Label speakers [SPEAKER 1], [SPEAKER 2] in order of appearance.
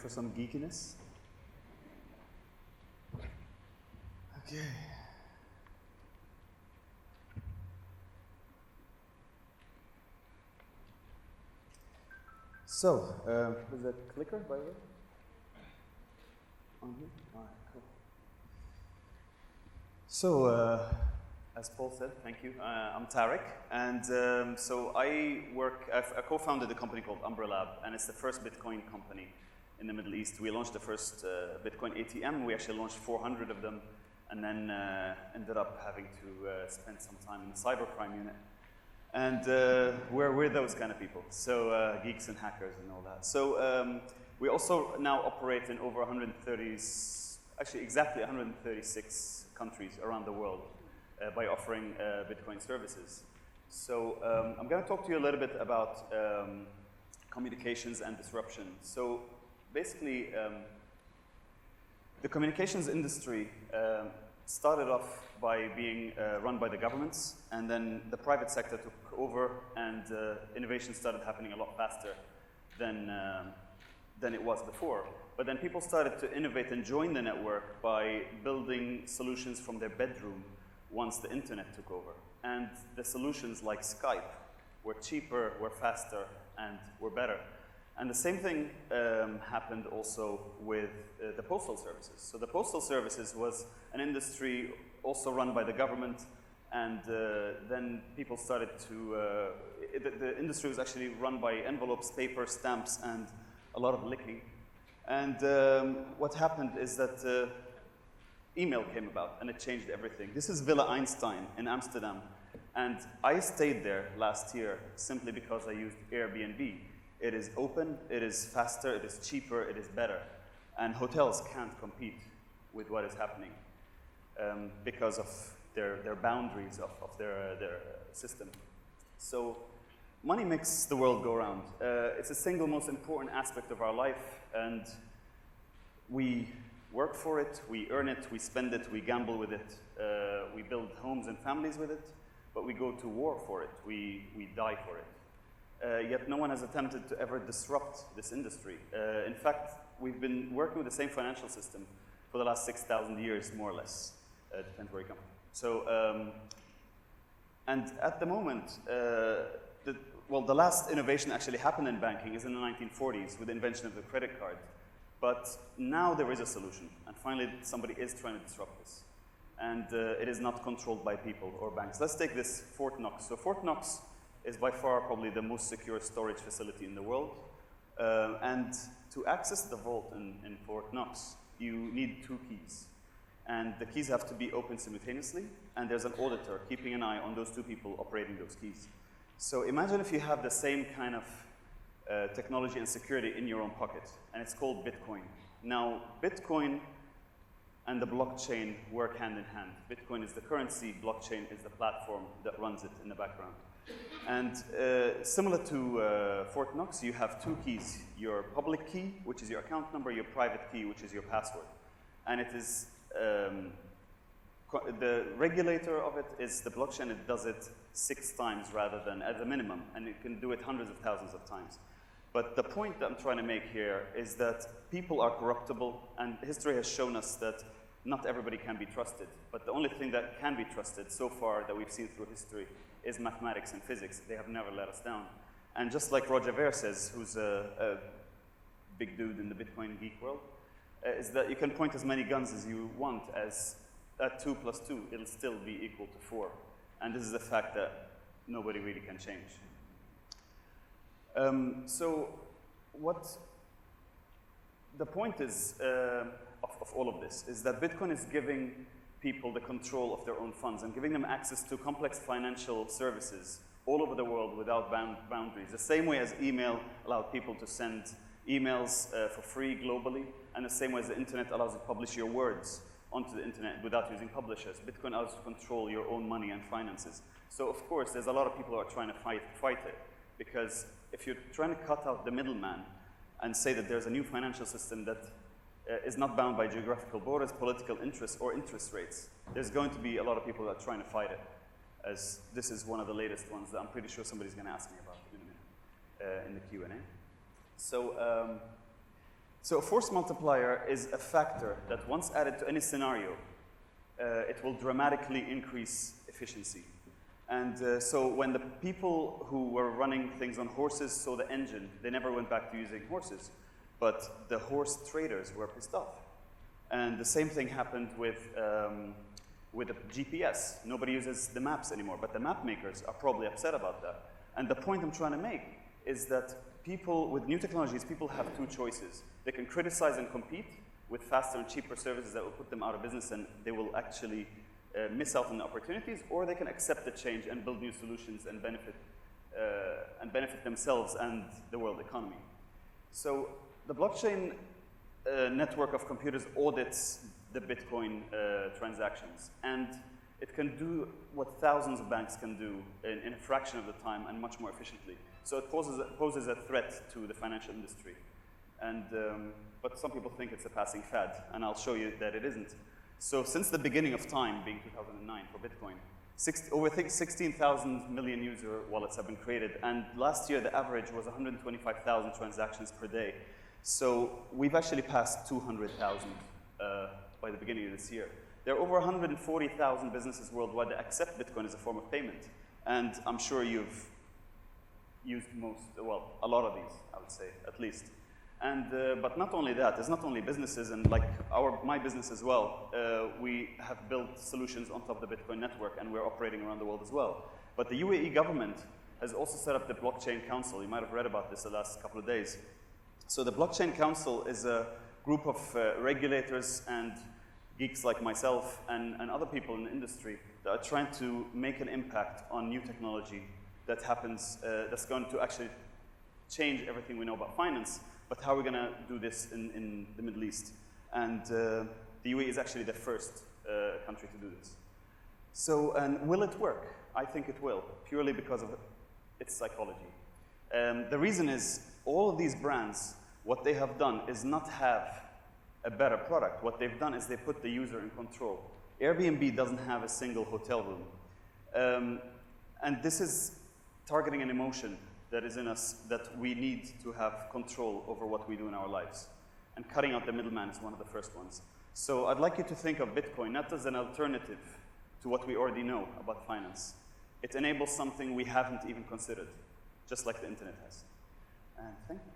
[SPEAKER 1] for some geekiness? Okay. So, is that clicker, by the way? On here? All right, cool. So, as Paul said, thank you. I'm Tarik, and so I co-founded a company called Umbrellabb, and it's the first Bitcoin company in the Middle East. We launched the first Bitcoin ATM. We actually launched 400 of them, and then ended up having to spend some time in the cybercrime unit. And we're those kind of people, so geeks and hackers and all that. So we also now operate in over 130, actually exactly 136 countries around the world by offering Bitcoin services. So I'm going to talk to you a little bit about communications and disruption. So basically, the communications industry started off by being run by the governments, and then the private sector took over, and innovation started happening a lot faster than it was before. But then people started to innovate and join the network by building solutions from their bedroom once the internet took over. And the solutions like Skype were cheaper, were faster, and were better. And the same thing happened also with the postal services. So the postal services was an industry also run by the government, and then people started to, the industry was actually run by envelopes, paper, stamps, and a lot of licking. And what happened is that email came about, and it changed everything. This is Villa Einstein in Amsterdam, and I stayed there last year simply because I used Airbnb. It is open, it is faster, it is cheaper, it is better. And hotels can't compete with what is happening because of their boundaries of their system. So money makes the world go round. It's the single most important aspect of our life, and we work for it, we earn it, we spend it, we gamble with it, we build homes and families with it, but we go to war for it, we die for it. Yet no one has attempted to ever disrupt this industry. In fact, we've been working with the same financial system for the last 6,000 years, more or less. Depends where you come from. So, and at the moment, the last innovation actually happened in banking is in the 1940s with the invention of the credit card. But now there is a solution, and finally somebody is trying to disrupt this. And it is not controlled by people or banks. Let's take this Fort Knox. So Fort Knox is by far probably the most secure storage facility in the world. And to access the vault in Fort Knox, you need 2 keys. And the keys have to be open simultaneously, and there's an auditor keeping an eye on those 2 people operating those keys. So imagine if you have the same kind of technology and security in your own pocket, and it's called Bitcoin. Now, Bitcoin and the blockchain work hand in hand. Bitcoin is the currency, blockchain is the platform that runs it in the background. And similar to Fort Knox, you have 2 keys, your public key, which is your account number, your private key, which is your password. And it is, the regulator of it is the blockchain. It does it 6 times rather than as a minimum, and it can do it hundreds of thousands of times. But the point that I'm trying to make here is that people are corruptible, and history has shown us that not everybody can be trusted. But the only thing that can be trusted so far that we've seen through history is mathematics and physics. They have never let us down. And just like Roger Ver says, who's a big dude in the Bitcoin geek world, is that you can point as many guns as you want, as at 2 plus 2, it'll still be equal to 4. And this is a fact that nobody really can change. So what the point is of all of this is that Bitcoin is giving people the control of their own funds and giving them access to complex financial services all over the world without boundaries. The same way as email allowed people to send emails for free globally, and the same way as the internet allows you to publish your words onto the internet without using publishers. Bitcoin allows you to control your own money and finances. So of course, there's a lot of people who are trying to fight it, because if you're trying to cut out the middleman and say that there's a new financial system that is not bound by geographical borders, political interests, or interest rates, there's going to be a lot of people that are trying to fight it, as this is one of the latest ones that I'm pretty sure somebody's going to ask me about in a minute in the Q&A. So a force multiplier is a factor that once added to any scenario, it will dramatically increase efficiency. And so when the people who were running things on horses saw the engine, they never went back to using horses. But the horse traders were pissed off. And the same thing happened with the GPS. Nobody uses the maps anymore, but the map makers are probably upset about that. And the point I'm trying to make is that people, with new technologies, people have two choices. They can criticize and compete with faster and cheaper services that will put them out of business, and they will actually miss out on the opportunities, or they can accept the change and build new solutions and benefit themselves and the world economy. So the blockchain network of computers audits the Bitcoin transactions, and it can do what thousands of banks can do in a fraction of the time and much more efficiently. So it poses a threat to the financial industry. And, but some people think it's a passing fad, and I'll show you that it isn't. So since the beginning of time, being 2009 for Bitcoin, over 16,000 million user wallets have been created, and last year the average was 125,000 transactions per day. So we've actually passed 200,000 by the beginning of this year. There are over 140,000 businesses worldwide that accept Bitcoin as a form of payment, and I'm sure you've used a lot of these, I would say, at least. And, but not only that, it's not only businesses, and like my business as well, we have built solutions on top of the Bitcoin network, and we're operating around the world as well. But the UAE government has also set up the Blockchain Council. You might have read about this the last couple of days. So the Blockchain Council is a group of regulators and geeks like myself and other people in the industry that are trying to make an impact on new technology that happens, that's going to actually change everything we know about finance. But how are we going to do this in the Middle East? And the UAE is actually the first country to do this. So, and will it work? I think it will, purely because of its psychology. The reason is, all of these brands, what they have done is not have a better product. What they've done is they put the user in control. Airbnb doesn't have a single hotel room. And this is targeting an emotion that is in us, that we need to have control over what we do in our lives. And cutting out the middleman is one of the first ones. So I'd like you to think of Bitcoin not as an alternative to what we already know about finance. It enables something we haven't even considered, just like the internet has. And thank you.